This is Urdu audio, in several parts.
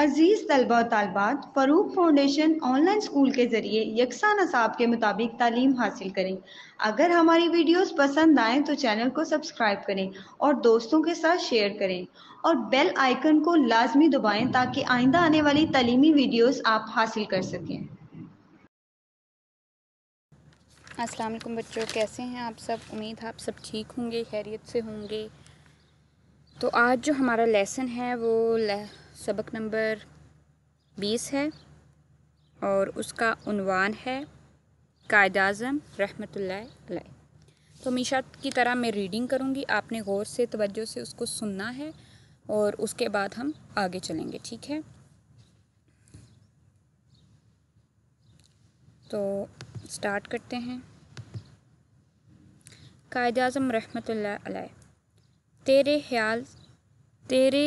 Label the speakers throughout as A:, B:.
A: عزیز طلبہ و طالبات، فروغ فاؤنڈیشن آن لائن اسکول کے ذریعے یکساں نصاب کے مطابق تعلیم حاصل کریں۔ اگر ہماری ویڈیوز پسند آئیں تو چینل کو سبسکرائب کریں اور دوستوں کے ساتھ شیئر کریں اور بیل آئیکن کو لازمی دبائیں تاکہ آئندہ آنے والی تعلیمی ویڈیوز آپ حاصل کر سکیں۔
B: السلام علیکم بچوں، کیسے ہیں آپ سب؟ امید ہے آپ سب ٹھیک ہوں گے، خیریت سے ہوں گے۔ تو آج جو ہمارا لیسن ہے وہ سبق نمبر 20 ہے اور اس کا عنوان ہے قائد اعظم رحمۃ اللہ علیہ۔ تو ہمیشہ کی طرح میں ریڈنگ کروں گی، آپ نے غور سے توجہ سے اس کو سننا ہے اور اس کے بعد ہم آگے چلیں گے، ٹھیک ہے؟ تو سٹارٹ کرتے ہیں۔ قائد اعظم رحمۃ اللہ علیہ۔ تیرے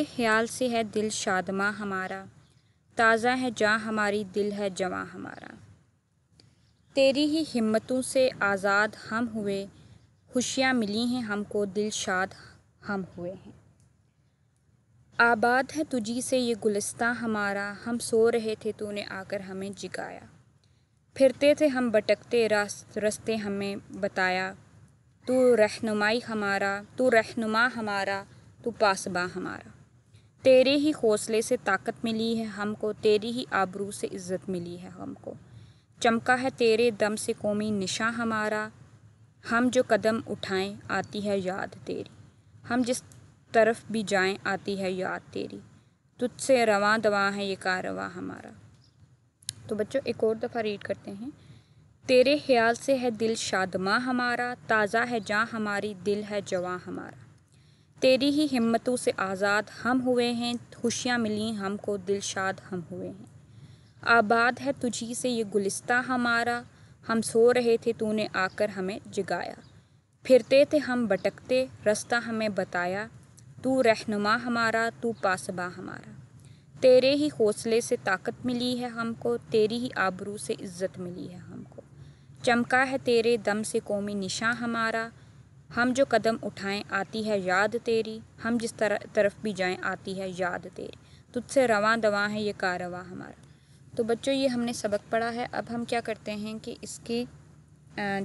B: خیال سے ہے دل شادماں ہمارا، تازہ ہے جاں ہماری، دل ہے جواں ہمارا۔ تیری ہی ہمتوں سے آزاد ہم ہوئے، خوشیاں ملی ہیں ہم کو، دل شاد ہم ہوئے ہیں۔ آباد ہے تجھی سے یہ گلستاں ہمارا، ہم سو رہے تھے تو نے آ کر ہمیں جگایا۔ پھرتے تھے ہم بھٹکتے راستے ہمیں بتایا، تو رہنما ہمارا، تو پاسباں ہمارا۔ تیرے ہی حوصلے سے طاقت ملی ہے ہم کو، تیری ہی آبرو سے عزت ملی ہے ہم کو۔ چمکا ہے تیرے دم سے قومی نشاں ہمارا، ہم جو قدم اٹھائیں آتی ہے یاد تیری، ہم جس طرف بھی جائیں آتی ہے یاد تیری، تجھ سے رواں دواں ہے یہ کارواں ہمارا۔ تو بچوں ایک اور دفعہ ریڈ کرتے ہیں۔ تیرے خیال سے ہے دل شادماں ہمارا، تازہ ہے جاں ہماری، دل ہے جواں ہمارا۔ تیری ہی ہمتوں سے آزاد ہم ہوئے ہیں، خوشیاں ملی ہم کو، دل شاد ہم ہوئے ہیں۔ آباد ہے تجھی سے یہ گلستاں ہمارا، ہم سو رہے تھے تو نے آ کر ہمیں جگایا۔ پھرتے تھے ہم بھٹکتے راستہ ہمیں بتایا، تو رہنما ہمارا، تو پاسباں ہمارا۔ تیرے ہی حوصلے سے طاقت ملی ہے ہم کو، تیری ہی آبرو سے عزت ملی ہے ہم کو۔ چمکا ہے تیرے دم سے قومی نشاں ہمارا، ہم جو قدم اٹھائیں آتی ہے یاد تیری، ہم جس طرف بھی جائیں آتی ہے یاد تیری، تجھ سے رواں دواں ہے یہ کارواں ہمارا۔ تو بچوں یہ ہم نے سبق پڑھا ہے، اب ہم کیا کرتے ہیں کہ اس کی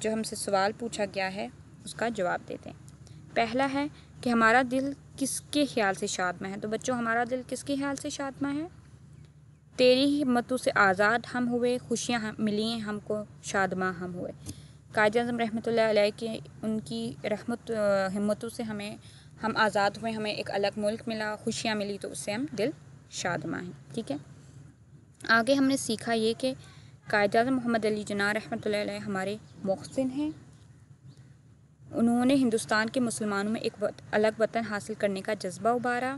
B: جو ہم سے سوال پوچھا گیا ہے اس کا جواب دیتے ہیں۔ پہلا ہے کہ ہمارا دل کس کے خیال سے شادماں ہے؟ تو بچوں ہمارا دل کس کے خیال سے شادماں ہے؟ تیری ہی ہمتوں سے آزاد ہم ہوئے، خوشیاں ملی ہیں ہم کو، شادماں ہم ہوئے۔ قائد اعظم رحمۃ اللہ علیہ کی ان کی ہمتوں سے ہم آزاد ہوئے، ہمیں ایک الگ ملک ملا، خوشیاں ملی، تو اس سے ہم دل شادماں ہیں، ٹھیک ہے؟ آگے ہم نے سیکھا یہ کہ قائد اعظم محمد علی جناح رحمۃ اللہ علیہ ہمارے محسن ہیں۔ انہوں نے ہندوستان کے مسلمانوں میں ایک الگ وطن حاصل کرنے کا جذبہ ابھارا،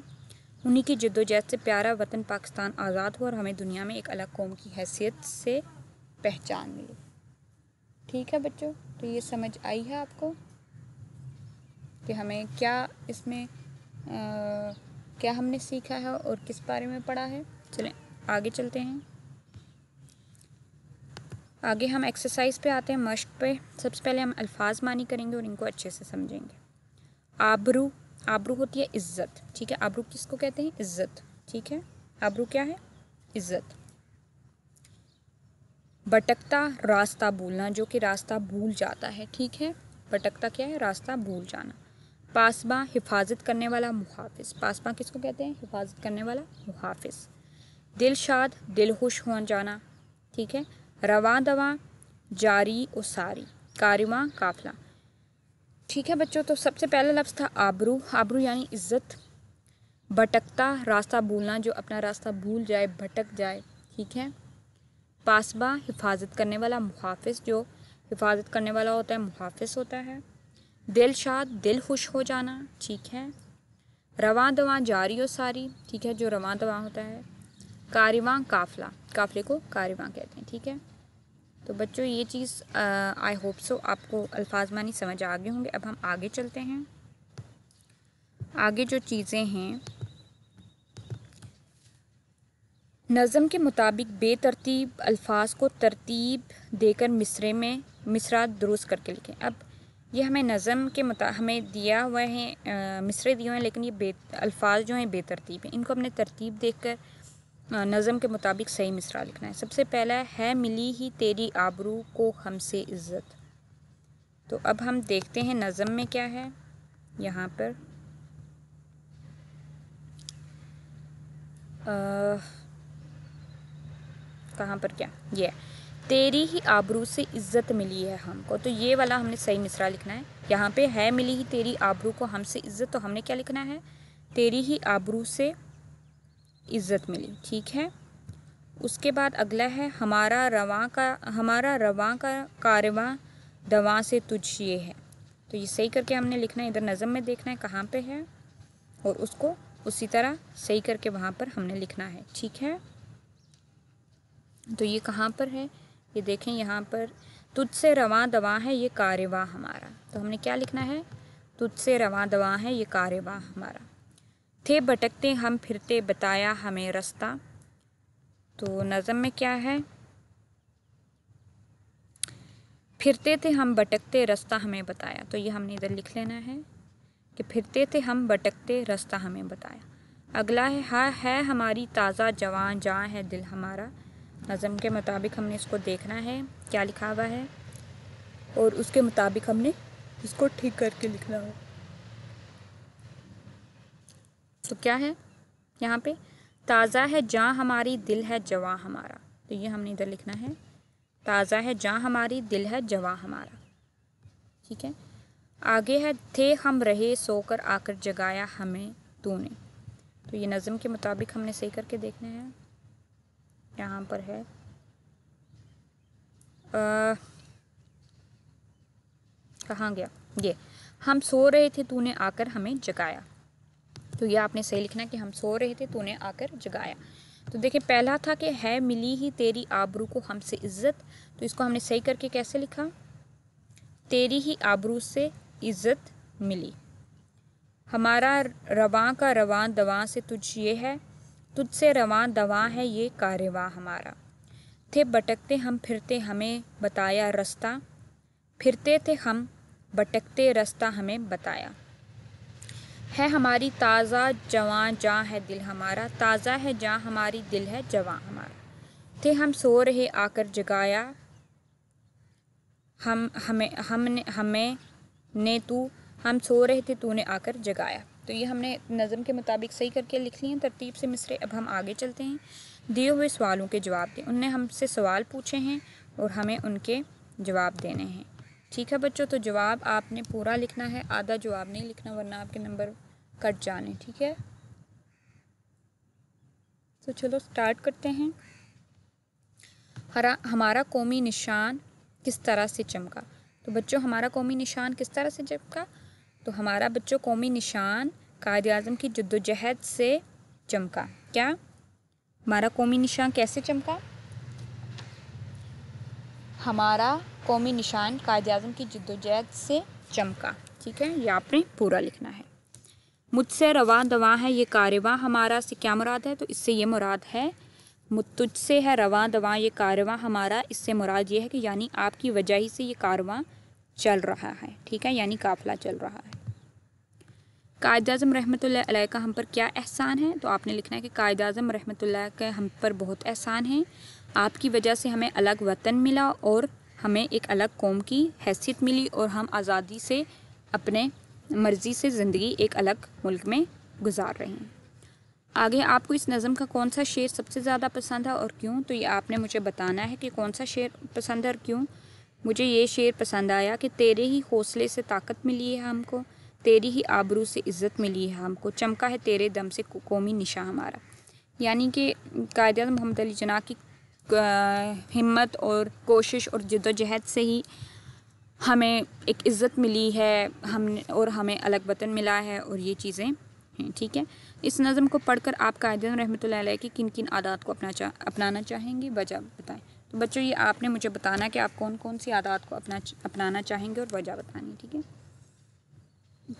B: انہی کی جد و جہد سے پیارا وطن پاکستان آزاد ہوا اور ہمیں دنیا میں ایک الگ قوم کی حیثیت سے پہچان ملی۔ ٹھیک ہے بچوں، تو یہ سمجھ آئی ہے آپ کو کہ ہمیں کیا اس میں کیا ہم نے سیکھا ہے اور کس بارے میں پڑھا ہے؟ چلیں آگے چلتے ہیں۔ آگے ہم ایکسرسائز پہ آتے ہیں، مشق پہ۔ سب سے پہلے ہم الفاظ معنی کریں گے اور ان کو اچھے سے سمجھیں گے۔ آبرو ہوتی ہے عزت، ٹھیک ہے؟ آبرو کس کو کہتے ہیں؟ عزت، ٹھیک ہے؟ آبرو کیا ہے؟ عزت۔ بھٹکتا راستہ بھولنا، جو کہ راستہ بھول جاتا ہے، ٹھیک ہے؟ بھٹکتا کیا ہے؟ راستہ بھول جانا۔ پاسباں حفاظت کرنے والا، محافظ۔ پاسباں کس کو کہتے ہیں؟ حفاظت کرنے والا، محافظ۔ دل شاد، دل خوش ہو جانا، ٹھیک ہے؟ رواں دواں، جاری و ساری، کارواں، قافلہ۔ ٹھیک ہے بچوں، تو سب سے پہلا لفظ تھا آبرو۔ آبرو یعنی عزت۔ بھٹکتا، راستہ بھولنا، جو اپنا راستہ بھول جائے، بھٹک جائے، ٹھیک ہے؟ پاسباں، حفاظت کرنے والا، محافظ، جو حفاظت کرنے والا ہوتا ہے محافظ ہوتا ہے۔ دل شاد، دل خوش ہو جانا، ٹھیک ہے؟ رواں دواں، جاری و ساری، ٹھیک ہے؟ جو رواں دواں ہوتا ہے۔ کارواں، قافلہ، قافلے کو کارواں کہتے ہیں، ٹھیک ہے؟ تو بچوں یہ چیز آئی ہوپ سو آپ کو الفاظ معنی سمجھ آ گئے ہوں گے۔ اب ہم آگے چلتے ہیں۔ آگے جو چیزیں ہیں، نظم کے مطابق بے ترتیب الفاظ کو ترتیب دے کر مصرع درست کر کے لکھیں۔ اب یہ ہمیں نظم کے ہمیں دیا ہوا ہے، مصرعے دیے ہوئے ہیں، لیکن یہ الفاظ جو ہیں بے ترتیب ہیں، ان کو ہم نے ترتیب دیکھ کر نظم کے مطابق صحیح مصرع لکھنا ہے۔ سب سے پہلا ہے ملی ہی تیری آبرو کو ہم سے عزت۔ تو اب ہم دیکھتے ہیں نظم میں کیا ہے یہاں پر۔ کہاں پر کیا یہ تیری ہی آبرو سے عزت ملی ہے ہم کو، تو یہ والا ہم نے صحیح مصرع لکھنا ہے۔ یہاں پہ ہے ملی ہی تیری آبرو کو ہم سے عزت، تو ہم نے کیا لکھنا ہے؟ تیری ہی آبرو سے عزت ملی، ٹھیک ہے۔ اس کے بعد اگلا ہے ہمارا رواں کا کارواں دواں سے تجھ یہ ہے، تو یہ صحیح کر کے ہم نے لکھنا ہے، ادھر نظم میں دیکھنا ہے کہاں پہ ہے اور اس کو اسی طرح صحیح کر کے وہاں پر ہم نے لکھنا ہے، ٹھیک ہے۔ تو یہ کہاں پر ہے یہ دیکھیں، یہاں پر تجھ سے رواں دواں ہے یہ کارواں ہمارا، تو ہم نے کیا لکھنا ہے؟ تجھ سے رواں دواں ہے یہ کارواں ہمارا۔ تھے بھٹکتے ہم پھرتے بتایا ہمیں رستہ، تو نظم میں کیا ہے؟ پھرتے تھے ہم بھٹکتے رستہ ہمیں بتایا، تو یہ ہم نے ادھر لکھ لینا ہے کہ پھرتے تھے ہم بھٹکتے رستہ ہمیں بتایا۔ اگلا ہے ہماری تازہ جواں جاں ہے دل ہمارا، نظم کے مطابق ہم نے اس کو دیکھنا ہے کیا لکھا ہوا ہے اور اس کے مطابق ہم نے اس کو ٹھیک کر کے لکھنا ہے۔ تو کیا ہے یہاں پہ؟ تازہ ہے جاں ہماری دل ہے جواں ہمارا، تو یہ ہم نے ادھر لکھنا ہے تازہ ہے جاں ہماری دل ہے جواں ہمارا، ٹھیک ہے۔ آگے ہے تھے ہم رہے سو کر آ کر جگایا ہمیں تو نے، تو یہ نظم کے مطابق ہم نے صحیح کر کے دیکھنا ہے۔ یہاں پر ہے کہاں گیا یہ ہم سو رہے تھے تو نے آ کر ہمیں جگایا، تو یہ آپ نے صحیح لکھنا ہے کہ ہم سو رہے تھے تو نے آ کر جگایا۔ تو دیکھیں پہلا تھا کہ ہے ملی ہی تیری آبرو کو ہم سے عزت، تو اس کو ہم نے صحیح کر کے کیسے لکھا؟ تیری ہی آبرو سے عزت ملی۔ ہمارا رواں کا رواں دواں سے تجھ یہ ہے، تجھ سے رواں دواں ہے یہ کارواں ہمارا۔ تھے بھٹکتے ہم پھرتے ہمیں بتایا رستہ، پھرتے تھے ہم بھٹکتے رستہ ہمیں بتایا۔ ہے ہماری تازہ جواں جاں ہے دل ہمارا، تازہ ہے جاں ہماری دل ہے جواں ہمارا۔ تھے ہم سو رہے آ کر جگایا ہم سو رہے تھے تو نے آ کر جگایا، تو یہ ہم نے نظم کے مطابق صحیح کر کے لکھ لیے ہیں ترتیب سے مصرعے۔ اب ہم آگے چلتے ہیں، دیے ہوئے سوالوں کے جواب دیں۔ ان نے ہم سے سوال پوچھے ہیں اور ہمیں ان کے جواب دینے ہیں، ٹھیک ہے بچوں۔ تو جواب آپ نے پورا لکھنا ہے، آدھا جواب نہیں لکھنا ورنہ آپ کے نمبر کٹ جانے، ٹھیک ہے۔ تو چلو سٹارٹ کرتے ہیں۔ ہمارا قومی نشان کس طرح سے چمکا، تو بچوں ہمارا قومی نشان کس طرح سے چمکا؟ تو ہمارا بچوں قومی نشان قائد اعظم کی جدوجہد سے چمکا۔ کیا ہمارا قومی نشان کیسے چمکا؟ ہمارا قومی نشان قائد اعظم کی جدوجہد سے چمکا، ٹھیک ہے، یہ آپ نے پورا لکھنا ہے۔ مجھ سے رواں دواں ہے یہ کارواں ہمارا سے کیا مراد ہے؟ تو اس سے یہ مراد ہے تجھ سے ہے رواں دواں یہ کارواں ہمارا، اس سے مراد یہ ہے کہ یعنی آپ کی وجہ ہی سے یہ کارواں چل رہا ہے، ٹھیک ہے، یعنی قافلہ چل رہا ہے۔ قائد اعظم رحمۃ اللہ علیہ کا ہم پر کیا احسان ہے؟ تو آپ نے لکھنا ہے کہ قائد اعظم رحمۃ اللہ کا ہم پر بہت احسان ہے، آپ کی وجہ سے ہمیں الگ وطن ملا اور ہمیں ایک الگ قوم کی حیثیت ملی اور ہم آزادی سے اپنے مرضی سے زندگی ایک الگ ملک میں گزار رہے ہیں۔ آگے آپ کو اس نظم کا کون سا شعر سب سے زیادہ پسند ہے اور کیوں؟ تو یہ آپ نے مجھے بتانا ہے کہ کون سا شعر پسند ہے اور کیوں۔ مجھے یہ شعر پسند آیا کہ تیرے ہی حوصلے سے طاقت ملی ہے ہم کو، تیری ہی آبرو سے عزت ملی ہے ہم کو، چمکا ہے تیرے دم سے قومی نشاں ہمارا، یعنی کہ قائد اعظم محمد علی جناح کی ہمت اور کوشش اور جدوجہد سے ہی ہمیں ایک عزت ملی ہے، اور ہمیں الگ وطن ملا ہے اور یہ چیزیں ہیں، ٹھیک ہے۔ اس نظم کو پڑھ کر آپ قائد اعظم رحمۃ اللہ علیہ کی کن کن عادات کو اپنانا چاہیں گے، وجہ بتائیں۔ تو بچوں یہ آپ نے مجھے بتانا کہ آپ کون کون سی عادات کو اپنانا چاہیں گے اور وجہ بتانی، ٹھیک ہے۔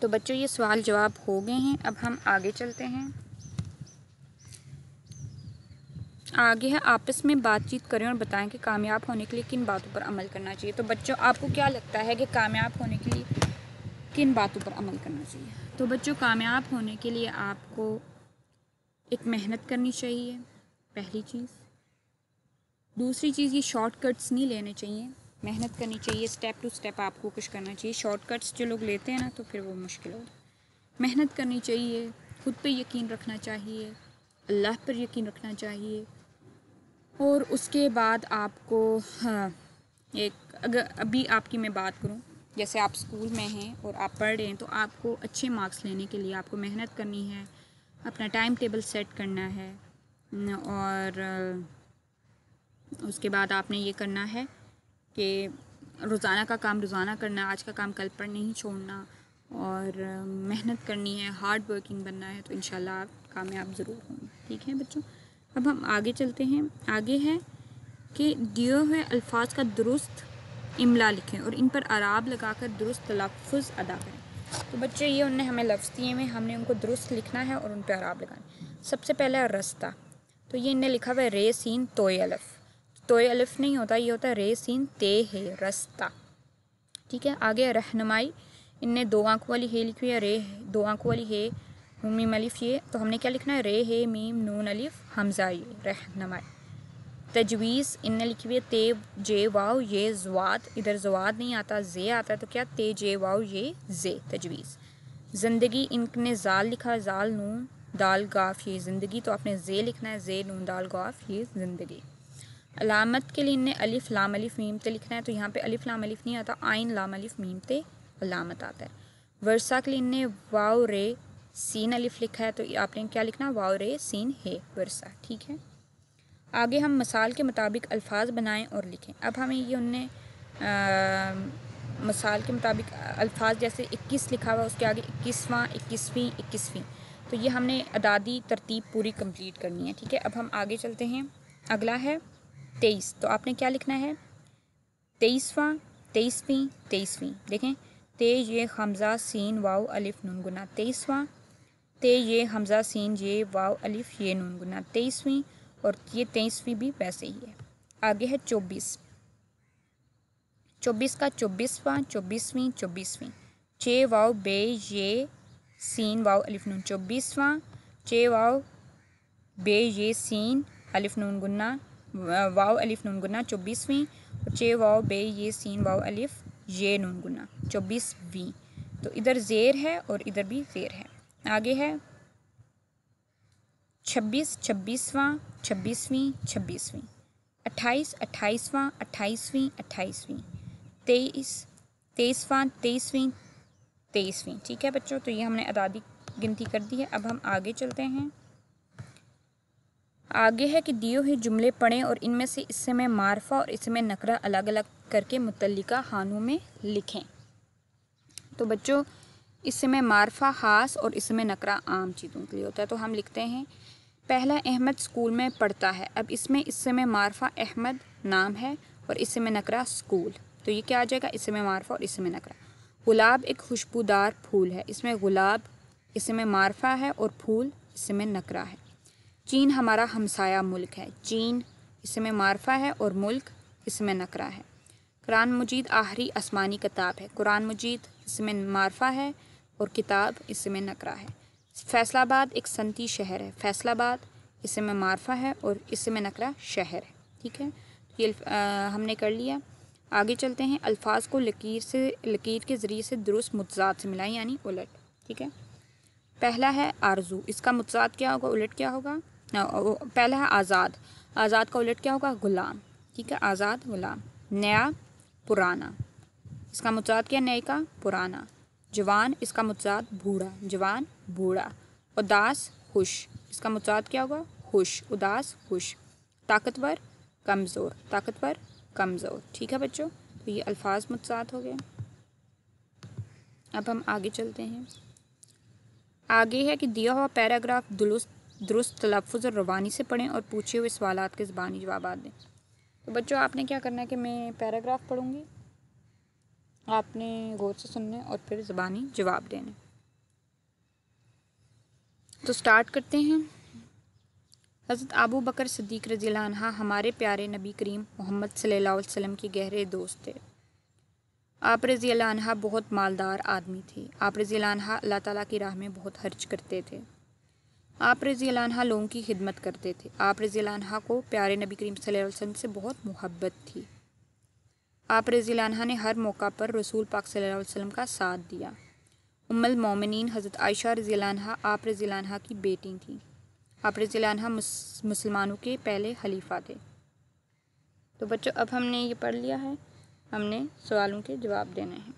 B: تو بچوں یہ سوال جواب ہو گئے ہیں، اب ہم آگے چلتے ہیں۔ آگے ہے آپس میں بات چیت کریں اور بتائیں کہ کامیاب ہونے کے لیے کن باتوں پر عمل کرنا چاہیے۔ تو بچوں آپ کو کیا لگتا ہے کہ کامیاب ہونے کے لیے کن باتوں پر عمل کرنا چاہیے؟ تو بچوں کامیاب ہونے کے لیے آپ کو ایک محنت کرنی چاہیے، پہلی چیز۔ دوسری چیز، یہ شارٹ کٹس نہیں لینے چاہیے، محنت کرنی چاہیے، اسٹیپ ٹو اسٹیپ آپ کو کچھ کرنا چاہیے۔ شارٹ کٹس جو لوگ لیتے ہیں نا تو پھر وہ مشکل ہوگا۔ محنت کرنی چاہیے، خود پہ یقین رکھنا چاہیے، اللہ پر یقین رکھنا چاہیے، اور اس کے بعد آپ کو اگر ابھی آپ کی میں بات کروں، جیسے آپ اسکول میں ہیں اور آپ پڑھ رہے ہیں تو آپ کو اچھے مارکس لینے کے لیے آپ کو محنت کرنی ہے، اپنا ٹائم ٹیبل سیٹ کرنا ہے، اور اس کے بعد آپ نے یہ کرنا ہے کہ روزانہ کا کام روزانہ کرنا ہے، آج کا کام کل پر نہیں چھوڑنا، اور محنت کرنی ہے، ہارڈ ورکنگ بننا ہے، تو انشاءاللہ آپ کامیاب ضرور ہوں گے۔ ٹھیک ہے بچوں، اب ہم آگے چلتے ہیں۔ آگے ہے کہ دیے ہوئے الفاظ کا درست املا لکھیں اور ان پر اعراب لگا کر درست تلفظ ادا کریں۔ تو بچے یہ انہوں نے ہمیں لفظ دیے ہوئے، ہم نے ان کو درست لکھنا ہے اور ان پہ اعراب لگانا ہے۔ سب سے پہلے رستہ، تو یہ انہیں لکھا ہوا ہے رے سین توئے الف، توئے الف نہیں ہوتا، یہ ہوتا ہے رے سین تے ہے، رستہ۔ ٹھیک ہے، آگے رہنمائی، ان نے 2 آنکھوں والی ہے لکھی ہوئی ہے، رے 2 آنکھوں والی ہے، نون میم الف یہ، تو ہم نے کیا لکھنا ہے، رے ہے میم نون الف حمزہ یہ، رہنمائی۔ تجویز، ان نے لکھی ہوئی ہے تے جے واو یہ زواد، ادھر زواد نہیں آتا زے آتا ہے، تو کیا تے جے واو یہ زے، تجویز۔ زندگی، ان نے زال لکھا ہے، زال نون دال گاف یہ زندگی، تو آپ نے زے لکھنا ہے، زے نون دال گاف یہ زندگی۔ علامت کے لیے ان نے الف لام الف میم تے لکھنا ہے، تو یہاں پہ الف لام الف نہیں آتا، آئین لام الف میم تے علامت آتا ہے۔ ورثہ کے لیے ان نے واو رے سین الف لکھا ہے، تو آپ نے کیا لکھنا ہے، واو رے سین ہے، ورثہ۔ ٹھیک ہے، آگے ہم مثال کے مطابق الفاظ بنائیں اور لکھیں۔ اب ہمیں یہ ان نے مثال کے مطابق الفاظ جیسے 21 لکھا ہوا، اس کے آگے 21واں 21ویں 21ویں، تو یہ ہم نے اعدادی ترتیب پوری کمپلیٹ کرنی ہے۔ ٹھیک ہے، اب ہم آگے چلتے ہیں۔ اگلا ہے 23، تو آپ نے کیا لکھنا ہے، 23واں 23ویں 23ویں، دیکھیں تے یہ حمزہ سین واو الف نون گنا 23واں، تے یہ حمزہ سین یہ واو الف یہ نون گنا 23ویں، اور یہ 23ویں بھی ویسے ہی ہے۔ آگے ہے 24، 24 کا 24واں 24ویں 24ویں، چے واو بے یہ سین واو الف نون 24واں، چے واو بے یہ سین الف نون گنا واو الف نون گنا 24ویں، اور چے واو بے یہ سین واو الف یہ نون گنا 24ویں، تو ادھر زیر ہے اور ادھر بھی زیر ہے۔ آگے ہے 26، 26واں 26ویں 26ویں، 28، 28واں 28ویں 28ویں، 23، 23واں 23ویں 23ویں۔ ٹھیک ہے بچوں، تو یہ ہم نے اعدادی گنتی کر دی ہے۔ اب ہم آگے چلتے ہیں۔ آگے ہے کہ دیے ہوئے جملے پڑھیں اور ان میں سے اسم معرفہ اور اسم نکرہ الگ الگ کر کے متعلقہ خانوں میں لکھیں۔ تو بچوں، اسم معرفہ خاص اور اسم نکرہ عام چیزوں کے لیے ہوتا ہے، تو ہم لکھتے ہیں پہلا احمد اسکول میں پڑھتا ہے۔ اب اس میں اسم معرفہ احمد نام ہے اور اسم نکرہ اسکول، تو یہ کیا آ جائے گا، اسم معرفہ اور اسم نکرہ۔ گلاب ایک خوشبودار پھول ہے، اس میں گلاب اسم معرفہ ہے اور پھول اسم نکرہ ہے۔ چین ہمارا ہمسایہ ملک ہے، چین اسم معرفہ ہے اور ملک اسم نکرہ ہے۔ قرآن مجید آخری آسمانی کتاب ہے، قرآن مجید اسم معرفہ ہے اور کتاب اسم نکرہ ہے۔ فیصل آباد ایک صنعتی شہر ہے، فیصل آباد اسم معرفہ ہے اور اسم نکرہ شہر ہے۔ ٹھیک ہے، یہ ہم نے کر لیا۔ آگے چلتے ہیں، الفاظ کو لکیر کے ذریعے سے درست متضاد سے ملائیں، یعنی الٹ۔ ٹھیک ہے، پہلا ہے آرزو، اس کا متضاد کیا ہوگا، الٹ کیا ہوگا، پہلا ہے آزاد، آزاد کا الٹ کیا ہوگا، غلام۔ ٹھیک ہے، آزاد غلام۔ نیا پرانا، اس کا متضاد کیا، نئے کا پرانا۔ جوان، اس کا متضاد بوڑھا، جوان بوڑھا۔ اداس خوش، اس کا متضاد کیا ہوگا، خوش، اداس خوش۔ طاقتور کمزور، طاقتور کمزور۔ ٹھیک ہے بچوں، تو یہ الفاظ متضاد ہو گئے۔ اب ہم آگے چلتے ہیں۔ آگے ہے کہ دیا ہوا پیراگراف درست تلفظ اور روانی سے پڑھیں اور پوچھے ہوئے سوالات کے زبانی جوابات دیں۔ تو بچوں، آپ نے کیا کرنا ہے کہ میں پیراگراف پڑھوں گی، آپ نے غور سے سننے اور پھر زبانی جواب دینے۔ تو سٹارٹ کرتے ہیں۔ حضرت ابو بکر صدیق رضی اللہ عنہ ہمارے پیارے نبی کریم محمد صلی اللہ علیہ وسلم کے گہرے دوست تھے۔ آپ رضی اللہ عنہ بہت مالدار آدمی تھے۔ آپ رضی اللہ عنہ اللہ تعالیٰ کی راہ میں بہت خرچ کرتے تھے۔ آپ رضی اللہ عنہ لوگوں کی خدمت کرتے تھے۔ آپ رضی اللہ عنہ کو پیارے نبی کریم صلی اللہ علیہ وسلم سے بہت محبت تھی۔ آپ رضی اللہ عنہ نے ہر موقع پر رسول پاک صلی اللہ علیہ وسلم کا ساتھ دیا۔ ام المومنین حضرت عائشہ رضی اللہ عنہ آپ رضی اللہ عنہ کی بیٹی تھیں۔ آپ رضی اللہ عنہ مسلمانوں کے پہلے خلیفہ تھے۔ تو بچوں اب ہم نے یہ پڑھ لیا ہے، ہم نے سوالوں کے جواب دینے ہیں۔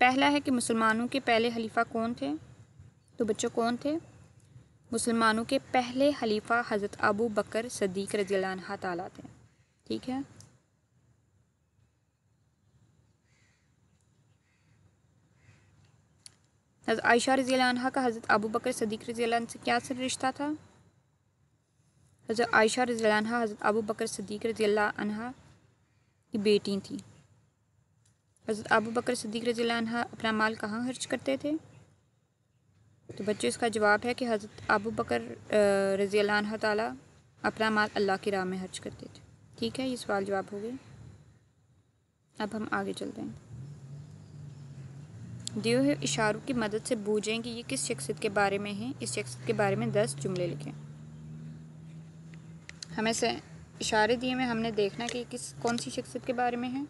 B: پہلا ہے کہ مسلمانوں کے پہلے خلیفہ کون تھے؟ تو بچوں کون تھے؟ مسلمانوں کے پہلے خلیفہ حضرت ابو بکر صدیق رضی اللہ عنہ تعالیٰ تھے۔ ٹھیک ہے، حضرت عائشہ رضی اللہ عنہ کا حضرت ابو بکر صدیق رضی اللہ عنہ سے کیا رشتہ تھا؟ حضرت عائشہ رضی اللہ عنہ حضرت ابو بکر صدیق رضی اللہ عنہ کی بیٹی تھی۔ حضرت ابو بکر صدیق رضی اللہ عنہ اپنا مال کہاں خرچ کرتے تھے؟ تو بچوں اس کا جواب ہے کہ حضرت ابو بکر رضی اللہ عنہ تعالیٰ اپنا مال اللہ کی راہ میں خرچ کرتے تھے۔ ٹھیک ہے، یہ سوال جواب ہو گئے۔ اب ہم آگے چلتے ہیں۔ دیے ہوئے اشاروں کی مدد سے بوجھیں کہ یہ کس شخصیت کے بارے میں ہیں۔ اس شخصیت کے بارے میں 10 جملے لکھیں۔ ہمیں سے اشارے دیے میں ہم نے دیکھنا کہ یہ کون سی شخصیت کے بارے میں ہیں،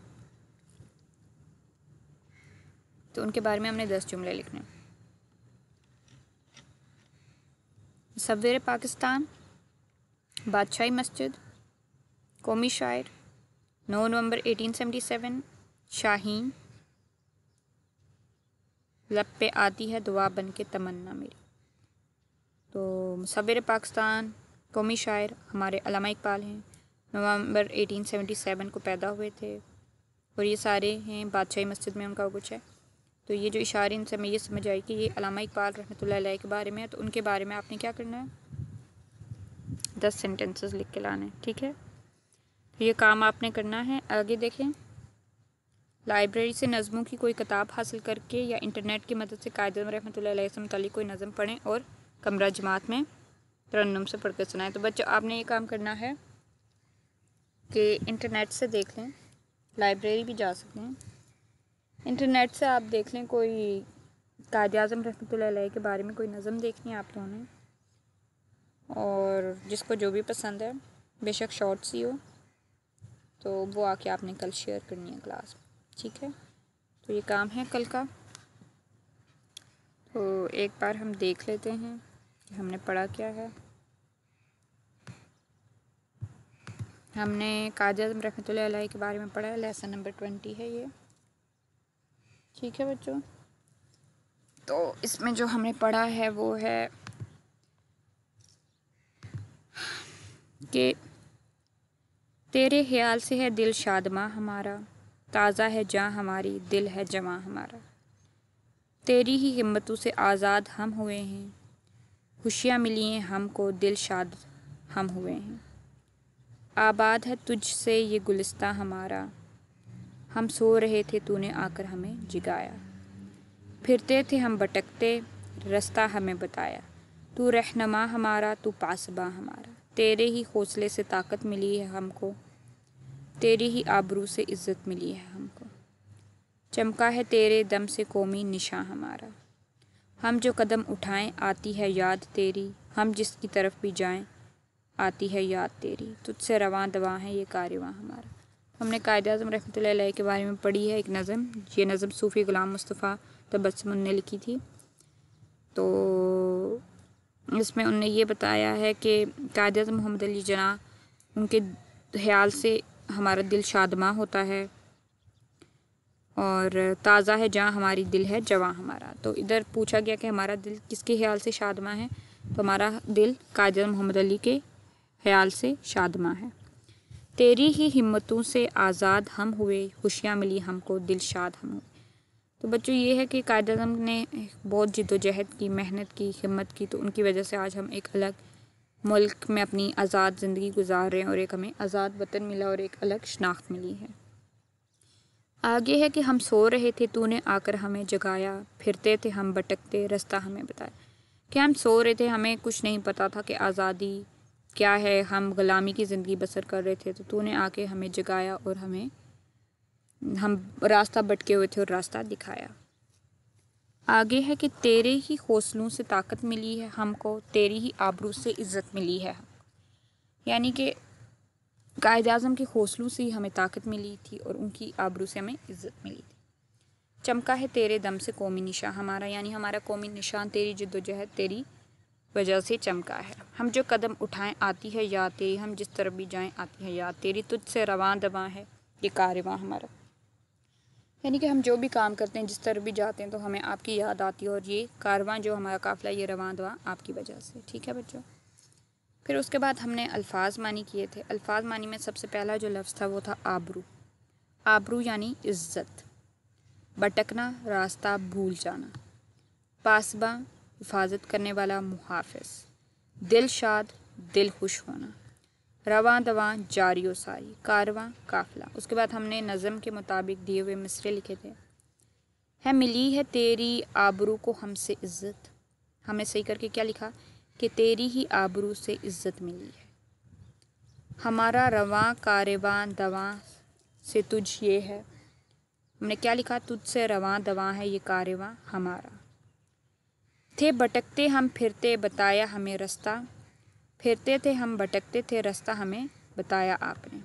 B: تو ان کے بارے میں ہم نے 10 جملے لکھنے۔ مصور پاکستان، بادشاہی مسجد، قومی شاعر، 9 نومبر 1877، شاہین، لب پہ آتی ہے دعا بن کے تمنا میری۔ تو مصور پاکستان، قومی شاعر ہمارے علامہ اقبال ہیں، نومبر 1877 کو پیدا ہوئے تھے، اور یہ سارے ہیں بادشاہی مسجد میں ان کا کچھ ہے۔ تو یہ جو اشارے ان سے ہمیں یہ سمجھ آئی کہ یہ علامہ اقبال رحمۃ اللہ علیہ کے بارے میں ہے، تو ان کے بارے میں آپ نے کیا کرنا ہے؟ 10 سینٹنسز لکھ کے لانے۔ ٹھیک ہے، تو یہ کام آپ نے کرنا ہے۔ آگے دیکھیں، لائبریری سے نظموں کی کوئی کتاب حاصل کر کے یا انٹرنیٹ کی مدد سے قائد اعظم رحمۃ اللہ علیہ سے متعلق کوئی نظم پڑھیں اور کمرہ جماعت میں ترنم سے پڑھ کر سنائیں۔ تو بچوں آپ نے یہ کام کرنا ہے کہ انٹرنیٹ سے دیکھ لیں، لائبریری بھی جا سکتے ہیں، انٹرنیٹ سے آپ دیکھ لیں کوئی قائد اعظم رحمۃ اللہ علیہ کے بارے میں کوئی نظم دیکھنی ہے آپ لوگوں نے، اور جس کو جو بھی پسند ہے، بے شک شارٹس ہی ہو، تو وہ آ کے آپ نے کل شیئر کرنی ہے کلاس میں۔ ٹھیک ہے، تو یہ کام ہے کل کا۔ تو ایک بار ہم دیکھ لیتے ہیں کہ ہم نے پڑھا کیا ہے۔ ہم نے قائد اعظم رحمۃ اللہ علیہ کے بارے میں پڑھا ہے، لیسن نمبر 20 ہے یہ۔ ٹھیک ہے بچوں، تو اس میں جو ہم نے پڑھا ہے وہ ہے کہ تیرے خیال سے ہے دل شادماں ہمارا، تازہ ہے جاں ہماری دل ہے جواں ہمارا، تیری ہی ہمتوں سے آزاد ہم ہوئے ہیں، خوشیاں ملی ہیں ہم کو دل شاد ہم ہوئے ہیں، آباد ہے تجھ سے یہ گلستاں ہمارا، ہم سو رہے تھے تو نے آ کر ہمیں جگایا، پھرتے تھے ہم بھٹکتے رستہ ہمیں بتایا، تو رہنما ہمارا تو پاسباں ہمارا، تیرے ہی حوصلے سے طاقت ملی ہے ہم کو، تیری ہی آبرو سے عزت ملی ہے ہم کو، چمکا ہے تیرے دم سے قومی نشاں ہمارا، ہم جو قدم اٹھائیں آتی ہے یاد تیری، ہم جس کی طرف بھی جائیں آتی ہے یاد تیری، تجھ سے رواں دواں ہے یہ کارواں ہمارا۔ ہم نے قائد اعظم رحمۃ اللہ علیہ کے بارے میں پڑھی ہے ایک نظم، یہ نظم صوفی غلام مصطفیٰ تبسم نے لکھی تھی۔ تو اس میں ان نے یہ بتایا ہے کہ قائد اعظم محمد علی جناح، ان کے خیال سے ہمارا دل شادماں ہوتا ہے، اور تازہ ہے جہاں ہماری دل ہے جواں ہمارا۔ تو ادھر پوچھا گیا کہ ہمارا دل کس کے خیال سے شادماں ہے، تو ہمارا دل قائد اعظم محمد علی کے خیال سے شادماں ہے۔ تیری ہی ہمتوں سے آزاد ہم ہوئے، خوشیاں ملی ہم کو دل شاد ہم ہوئے۔ تو بچوں یہ ہے کہ قائد اعظم نے بہت جد و جہد کی، محنت کی، ہمت کی، تو ان کی وجہ سے آج ہم ایک الگ ملک میں اپنی آزاد زندگی گزار رہے ہیں، اور ایک ہمیں آزاد وطن ملا اور ایک الگ شناخت ملی ہے۔ آگے ہے کہ ہم سو رہے تھے تو نے آ کر ہمیں جگایا، پھرتے تھے ہم بھٹکتے رستہ ہمیں بتایا، کہ ہم سو رہے تھے، ہمیں کچھ نہیں پتہ تھا کہ آزادی کیا ہے، ہم غلامی کی زندگی بسر کر رہے تھے، تو نے آ کے ہمیں جگایا اور ہم راستہ بھٹکے ہوئے تھے اور راستہ دکھایا۔ آگے ہے کہ تیرے ہی حوصلوں سے طاقت ملی ہے ہم کو، تیری ہی آبرو سے عزت ملی ہے. یعنی کہ قائد اعظم کے حوصلوں سے ہی ہمیں طاقت ملی تھی اور ان کی آبرو سے ہمیں عزت ملی تھی. چمکا ہے تیرے دم سے قومی نشاں ہمارا، یعنی ہمارا قومی نشان تیری جد و جہد، تیری وجہ سے چمکا ہے. ہم جو قدم اٹھائیں آتی ہے یاد تیری، ہم جس طرف بھی جائیں آتی ہے یاد تیری. تجھ سے رواں دواں ہے یہ کارواں ہمارا، یعنی کہ ہم جو بھی کام کرتے ہیں، جس طرف بھی جاتے ہیں تو ہمیں آپ کی یاد آتی ہے، اور یہ کارواں جو ہمارا قافلہ یہ رواں دواں آپ کی وجہ سے. ٹھیک ہے بچوں. پھر اس کے بعد ہم نے الفاظ معنی کیے تھے. الفاظ معنی میں سب سے پہلا جو لفظ تھا وہ تھا آبرو. آبرو یعنی عزت. بھٹکنا راستہ بھول جانا. پاسباں حفاظت کرنے والا، محافظ. دل شاد دل خوش ہونا. رواں دواں جاری و ساری. کارواں قافلہ. اس کے بعد ہم نے نظم کے مطابق دیے ہوئے مصرعے لکھے تھے. ہے ملی ہے تیری آبرو کو ہم سے عزت. ہمیں صحیح کر کے کیا لکھا کہ تیری ہی آبرو سے عزت ملی ہے. ہمارا رواں کارواں دواں سے تجھ یہ ہے. ہم نے کیا لکھا؟ تجھ سے رواں دواں ہے یہ کارواں ہمارا. تھے بھٹکتے ہم پھرتے بتایا ہمیں رستہ. پھرتے تھے ہم بھٹکتے تھے رستہ ہمیں بتایا آپ نے.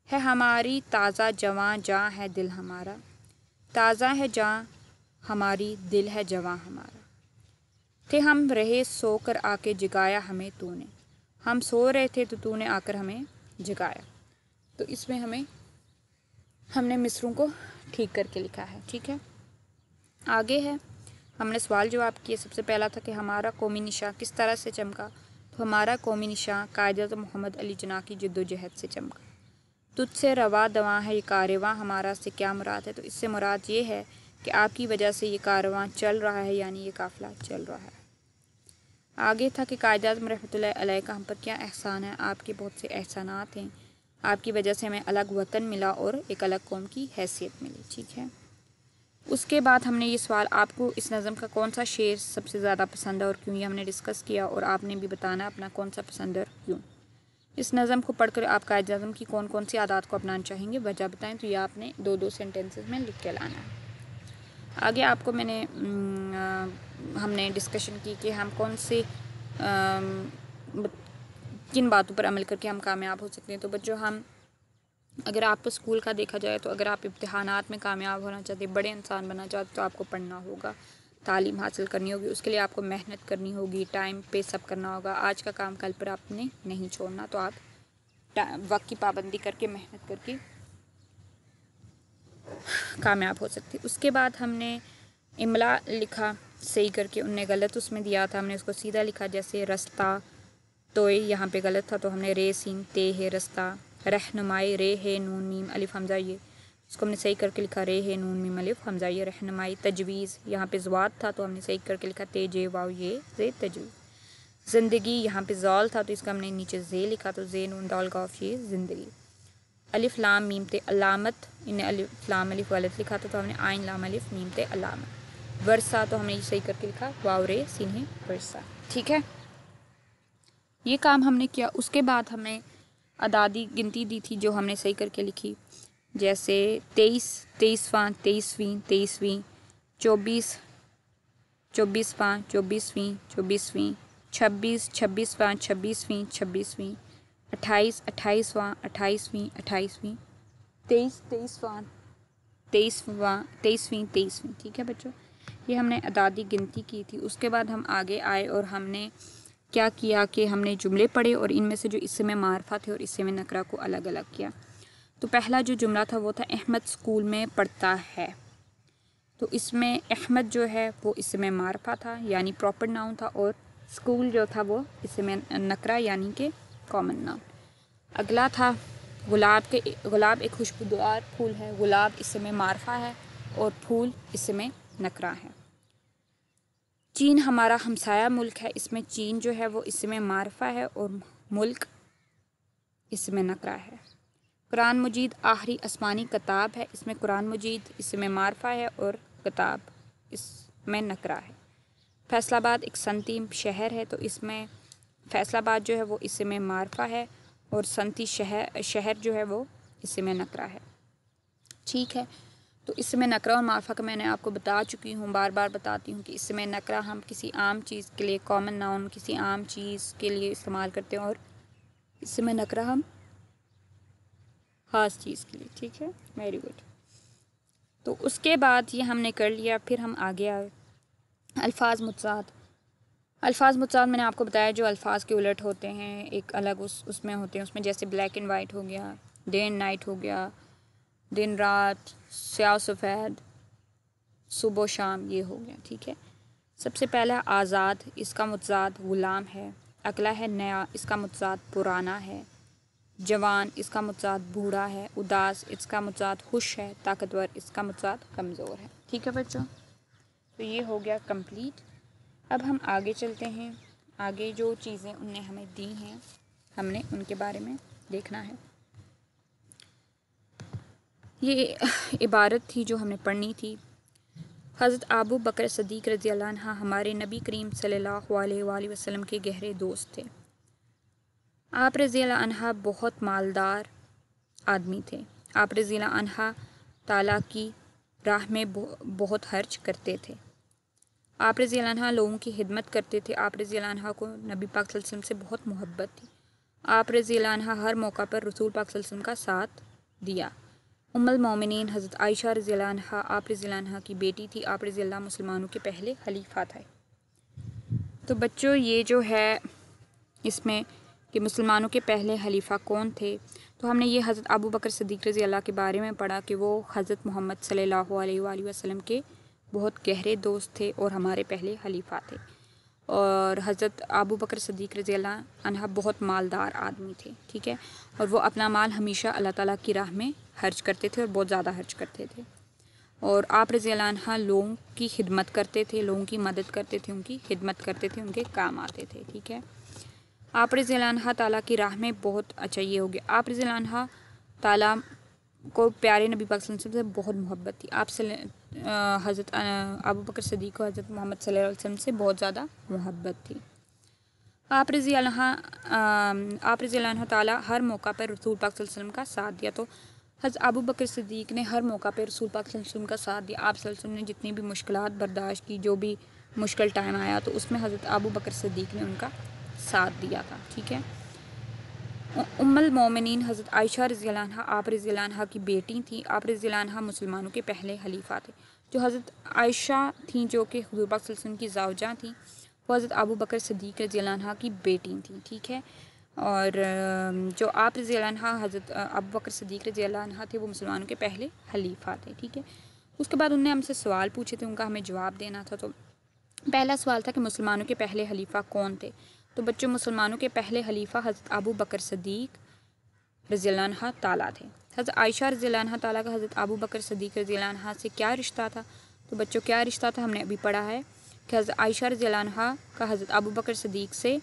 B: ہے ہماری تازہ جواں جاں ہے دل ہمارا. تازہ ہے جاں ہماری دل ہے جواں ہمارا. تھے ہم رہے سو کر آ کے جگایا ہمیں تو نے. ہم سو رہے تھے تو نے آ کر ہمیں جگایا. تو اس میں ہم نے مصروں کو ٹھیک کر کے لکھا ہے. ٹھیک ہے. آگے ہے ہم نے سوال جواب کیے. سب سے پہلا تھا کہ ہمارا قومی نشاں کس طرح سے چمکا. تو ہمارا قومی نشاں قائد اعظم محمد علی جناح کی جد و جہد سے چمکا. تجھ سے رواں دواں ہے یہ کارواں ہمارا سے کیا مراد ہے؟ تو اس سے مراد یہ ہے کہ آپ کی وجہ سے یہ کارواں چل رہا ہے، یعنی یہ قافلہ چل رہا ہے. آگے تھا کہ قائد اعظم رحمۃ اللہ علیہ کا ہم پر کیا احسان ہے. آپ کے بہت سے احسانات ہیں. آپ کی وجہ سے ہمیں الگ وطن ملا اور ایک الگ قوم کی حیثیت ملی. ٹھیک ہے. اس کے بعد ہم نے یہ سوال آپ کو اس نظم کا کون سا شعر سب سے زیادہ پسند ہے اور کیوں، یہ ہم نے ڈسکس کیا، اور آپ نے بھی بتانا اپنا کون سا پسند ہے اور کیوں. اس نظم کو پڑھ کر آپ قائد اعظم کی کون کون سی عادات کو اپنانا چاہیں گے وجہ بتائیں. تو یہ آپ نے 2 سینٹینسز میں لکھ کے لانا ہے. آگے آپ کو ہم نے ڈسکشن کی کہ ہم کون سے کن باتوں پر عمل کر کے ہم کامیاب ہو سکتے ہیں. تو بچوں اگر آپ کو اسکول کا دیکھا جائے تو اگر آپ امتحانات میں کامیاب ہونا چاہتے، بڑے انسان بننا چاہتے، تو آپ کو پڑھنا ہوگا، تعلیم حاصل کرنی ہوگی. اس کے لیے آپ کو محنت کرنی ہوگی، ٹائم پہ سب کرنا ہوگا. آج کا کام کل پر آپ نے نہیں چھوڑنا. تو آپ وقت کی پابندی کر کے محنت کر کے کامیاب ہو سکتے. اس کے بعد ہم نے املا لکھا صحیح کر کے. ان نے غلط اس میں دیا تھا، ہم نے اس کو سیدھا لکھا. جیسے رستہ تو یہاں پہ غلط تھا تو ہم نے رے سین تے ہے رستہ. رہنمائی رے ہے نون میم الف حمزہ، یہ اس کو ہم نے صحیح کر کے لکھا رے ہے نون میم الف حمزہ یہ رہنمائی. تجویز یہاں پہ زواد تھا تو ہم نے صحیح کر کے لکھا تے جے واو یہ زے تجویز. زندگی یہاں پہ زال تھا تو اس کا ہم نے نیچے زے لکھا تو زے نون دال قاف یہ زندگی. الف لام میم تے علامت، انہیں الف لام الف غلط لکھا تھا تو ہم نے آئین لام الف میم تے علامت. ورثہ تو ہم نے یہ صحیح کر کے لکھا واو رے سین ہے ورثہ. ٹھیک ہے. یہ کام ہم نے کیا. اس کے بعد ہم نے اعدادی گنتی دی تھی جو ہم نے صحیح کر کے لکھی. جیسے 23 23واں 23ویں 23ویں، 24 24واں 24ویں 24ویں، 26 26واں 26ویں 26ویں، 28 28واں 28ویں 28ویں، 23 23واں 23ویں 23ویں. ٹھیک ہے بچوں. یہ ہم نے اعدادی گنتی کی تھی. اس کے بعد ہم آگے آئے اور ہم نے کیا کیا کہ ہم نے جملے پڑھے اور ان میں سے جو اسم معرفہ تھے اور اسم نکرہ کو الگ الگ کیا. تو پہلا جو جملہ تھا وہ تھا احمد اسکول میں پڑھتا ہے. تو اس میں احمد جو ہے وہ اسم معرفہ تھا یعنی پراپر ناؤن تھا، اور اسکول جو تھا وہ اسم نکرہ یعنی کہ کامن ناؤن. اگلا تھا گلاب ایک خوشبودار پھول ہے. گلاب اسم معرفہ ہے اور پھول اسم نکرہ ہے. چین ہمارا ہمسایہ ملک ہے. اس میں چین جو ہے وہ اسم معرفہ ہے اور ملک اسم نکرہ ہے. قرآن مجید آخری آسمانی کتاب ہے. اس میں قرآن مجید اسم معرفہ ہے اور کتاب اس میں نکرہ ہے. فیصل آباد ایک صنعتی شہر ہے. تو اس میں فیصل آباد جو ہے وہ اسم معرفہ ہے اور صنعتی شہر جو ہے وہ اسم نکرہ ہے. ٹھیک ہے. تو تو اسم نکرہ اور معرفہ کا میں نے آپ کو بتا چکی ہوں، بار بار بتاتی ہوں کہ اسم نکرہ ہم کسی عام چیز کے لیے، کامن ناؤن کسی عام چیز کے لیے استعمال کرتے ہیں، اور اسم نکرہ ہم خاص چیز کے لیے. ٹھیک ہے، ویری گڈ. تو اس کے بعد یہ ہم نے کر لیا. پھر ہم آگے آئے الفاظ متضاد. الفاظ متضاد میں نے آپ کو بتایا جو الفاظ کے الٹ ہوتے ہیں، ایک الگ اس میں ہوتے ہیں. اس میں جیسے بلیک اینڈ وائٹ ہو گیا، ڈے اینڈ نائٹ ہو گیا، دن رات، سیاہ و سفید، صبح و شام، یہ ہو گیا. ٹھیک ہے. سب سے پہلا آزاد، اس کا متضاد غلام ہے. اگلا ہے نیا، اس کا متضاد پرانا ہے. جوان، اس کا متضاد بوڑھا ہے. اداس، اس کا متضاد خوش ہے. طاقتور، اس کا متضاد کمزور ہے. ٹھیک ہے بچوں، تو یہ ہو گیا کمپلیٹ. اب ہم آگے چلتے ہیں. آگے جو چیزیں ان نے ہمیں دی ہیں ہم نے ان کے بارے میں دیکھنا ہے. یہ عبارت تھی جو ہم نے پڑھنی تھی. حضرت ابو بکر صدیق رضی اللہ عنہ ہمارے نبی کریم صلی اللہ علیہ وآلہ وسلم کے گہرے دوست تھے. آپ رضی اللہ عنہ بہت مالدار آدمی تھے. آپ رضی اللہ عنہ تعالیٰ کی راہ میں بہت خرچ کرتے تھے. آپ رضی اللہ عنہ لوگوں کی خدمت کرتے تھے. آپ رضی اللہ عنہ کو نبی پاک صلی اللہ علیہ وسلم سے بہت محبت تھی. آپ رضی اللہ عنہ ہر موقع پر رسول پاک صلی اللہ علیہ وسلم کا ساتھ دیا. ام المومنین حضرت عائشہ رضی اللہ عنہ آپ رضی اللہ عنہ کی بیٹی تھی. آپ رضی اللہ مسلمانوں کے پہلے خلیفہ تھے. تو بچوں یہ جو ہے اس میں کہ مسلمانوں کے پہلے خلیفہ کون تھے، تو ہم نے یہ حضرت ابو بکر صدیق رضی اللہ کے بارے میں پڑھا کہ وہ حضرت محمد صلی اللہ علیہ وآلہ وسلم کے بہت گہرے دوست تھے اور ہمارے پہلے خلیفہ تھے. اور حضرت ابو بکر صدیق رضی اللہ عنہ بہت مالدار آدمی تھے. ٹھیک ہے، اور وہ اپنا مال ہمیشہ اللہ تعالیٰ کی راہ میں خرچ کرتے تھے اور بہت زیادہ خرچ کرتے تھے. اور آپ رضی اللہ عنہ لوگوں کی خدمت کرتے تھے، لوگوں کی مدد کرتے تھے، ان کی خدمت کرتے تھے، ان کے کام آتے تھے. ٹھیک ہے، آپ رضی اللہ عنہ تعالیٰ کی راہ میں بہت اچھا یہ ہو گیا. آپ رضی اللہ عنہ تعالیٰ کو پیارے نبی پاک صلی اللہ علیہ وسلم سے بہت محبت تھی. حضرت ابو بکر صدیق کو حضرت محمد صلی اللہ علیہ وسلم سے بہت زیادہ محبت تھی. آپ رضی اللہ عنہ تعالیٰ ہر موقع پر رسول پاک صلی اللہ علیہ وسلم کا ساتھ دیا. تو حضرت ابو بکر صدیق نے ہر موقع پہ رسول پاک صلی اللہ علیہ وسلم کا ساتھ دیا. آپ صلی اللہ علیہ وسلم نے جتنی بھی مشکلات برداشت کی، جو بھی مشکل ٹائم آیا تو اس میں حضرت ابو بکر صدیق نے ان کا ساتھ دیا تھا. ٹھیک ہے. ام المومنین حضرت عائشہ رضی اللہ عنہ آپ رضی اللہ عنہ کی بیٹی تھیں. آپ رضی اللہ عنہ مسلمانوں کے پہلے خلیفہ تھے. جو حضرت عائشہ تھیں جو کہ حضور پاک صلی اللہ علیہ وسلم کی زوجہ تھیں، وہ حضرت ابو بکر صدیق رضی اللہ عنہ کی بیٹی تھیں. ٹھیک ہے، اور جو آپ رضی اللہ عنہ حضرت ابو بکر صدیق رضی اللہ عنہ تھے وہ مسلمانوں کے پہلے خلیفہ تھے. ٹھیک ہے. اس کے بعد انہوں نے ہم سے سوال پوچھے تھے، ان کا ہمیں جواب دینا تھا. تو پہلا سوال تھا کہ مسلمانوں کے پہلے خلیفہ کون تھے. تو بچوں مسلمانوں کے پہلے خلیفہ حضرت ابو بکر صدیق رضی اللہ عنہ تعالیٰ تھے. حضرت عائشہ رضی اللہ عنہ تعالیٰ کا حضرت ابو بکر صدیق رضی اللہ عنہ سے کیا رشتہ تھا؟ تو بچوں کیا رشتہ تھا ہم نے ابھی پڑھا ہے کہ حضرت عائشہ رضی اللہ عنہ کا حضرت ابو بکر صدیق سے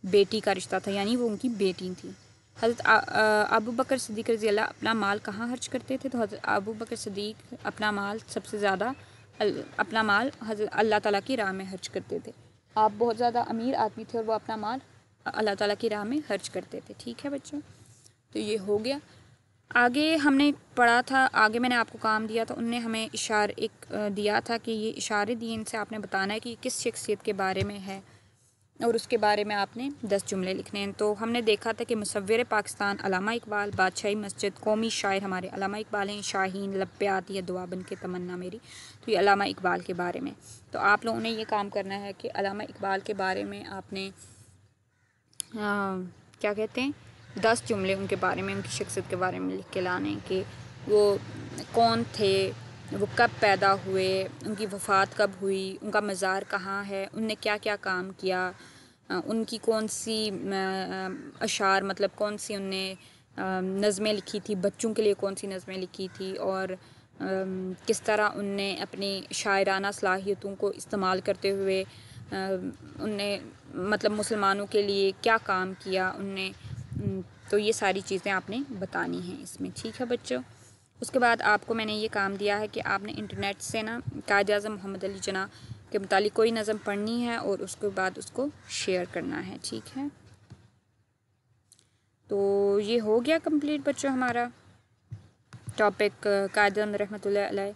B: بیٹی کا رشتہ تھا، یعنی وہ ان کی بیٹی تھی. حضرت ابو بکر صدیق رضی اللہ اپنا مال کہاں خرچ کرتے تھے؟ تو حضرت ابو بکر صدیق اپنا مال سب سے زیادہ اپنا مال حضرت اللہ تعالیٰ کی راہ میں خرچ کرتے تھے. آپ بہت زیادہ امیر آدمی تھے اور وہ اپنا مال اللہ تعالیٰ کی راہ میں خرچ کرتے تھے. ٹھیک ہے بچوں، تو یہ ہو گیا. آگے ہم نے پڑھا تھا، آگے میں نے آپ کو کام دیا تھا، ان نے ہمیں اشارے دیا تھا کہ یہ اشارے دیے ان سے آپ نے بتانا ہے کہ کس شخصیت کے بارے میں ہے اور اس کے بارے میں آپ نے 10 جملے لکھنے ہیں. تو ہم نے دیکھا تھا کہ مصور پاکستان علامہ اقبال، بادشاہی مسجد، قومی شاعر ہمارے علامہ اقبال ہیں. شاہین لب پہ آتی ہے دعا بن کے تمنا میری، تو یہ علامہ اقبال کے بارے میں. تو آپ لوگوں نے یہ کام کرنا ہے کہ علامہ اقبال کے بارے میں آپ نے کیا کہتے ہیں 10 جملے ان کے بارے میں، ان کی شخصیت کے بارے میں لکھ کے لانے کہ وہ کون تھے، وہ کب پیدا ہوئے، ان کی وفات کب ہوئی، ان کا مزار کہاں ہے، ان نے کیا کیا کام کیا، ان کی کون سی اشعار مطلب کون سی ان نے نظمیں لکھی تھی، بچوں کے لیے کون سی نظمیں لکھی تھی، اور کس طرح ان نے اپنی شاعرانہ صلاحیتوں کو استعمال کرتے ہوئے ان نے مطلب مسلمانوں کے لیے کیا کام کیا ان نے. تو یہ ساری چیزیں آپ نے بتانی ہیں اس میں. ٹھیک ہے بچوں. اس کے بعد آپ کو میں نے یہ کام دیا ہے کہ آپ نے انٹرنیٹ سے نا قائد اعظم محمد علی جناح کے متعلق کوئی نظم پڑھنی ہے اور اس کے بعد اس کو شیئر کرنا ہے. ٹھیک ہے، تو یہ ہو گیا کمپلیٹ بچوں ہمارا ٹاپک قائد اعظم رحمۃ اللہ علیہ،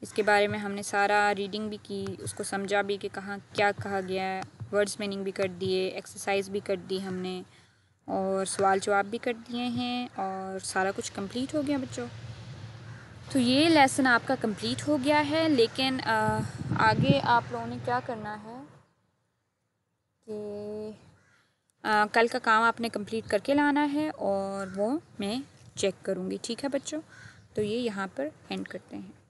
B: اس کے بارے میں ہم نے سارا ریڈنگ بھی کی، اس کو سمجھا بھی کہ کہاں کیا کہا گیا ہے، ورڈز میننگ بھی کر دیے، ایکسرسائز بھی کر دی ہم نے، اور سوال جواب بھی کر دیے ہیں، اور سارا کچھ کمپلیٹ ہو گیا بچوں۔ تو یہ لیسن آپ کا کمپلیٹ ہو گیا ہے، لیکن آگے آپ لوگوں نے کیا کرنا ہے کہ کل کا کام آپ نے کمپلیٹ کر کے لانا ہے، اور وہ میں چیک کروں گی، ٹھیک ہے بچوں؟ تو یہ یہاں پر اینڈ کرتے ہیں۔